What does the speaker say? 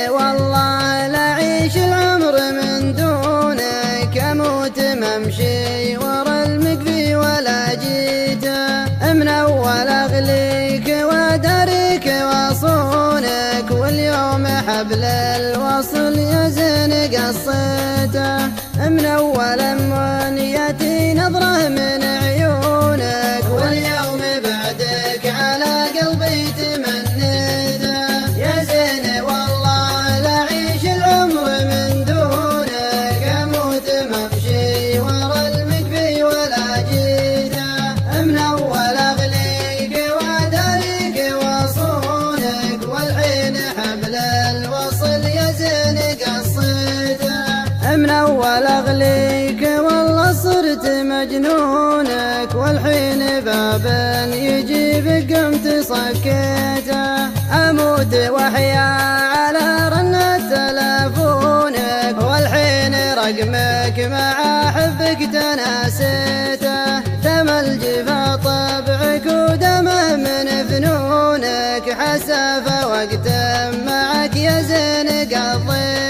والله لا أعيش العمر من دونك، أموت ممشي ورا المقفي ولا جيته، من أول أغليك وأدارك وأصونك، واليوم حبل الوصل يزن قصيته، من أول أمنيتي نظرة من عيونك، واليوم بعدك على قلبي تمنيته، يا زين والله لا أعيش العمر من دونك، أموت ممشي ورا المقفي ولا جيته، من أول أغليك وأدارك وأصونك، والحين حبل الوصل يزن قصيته، من أول أغليك والله صرت مجنونك، والحين باب يجيبك قمت صكيته، أموت وأحيا على رنة تلفونك، والحين رقمك مع حبك تناسيته، دم الجفا طبعك ودمه من فنونك، حسافة وقت معك يا زين قضيته.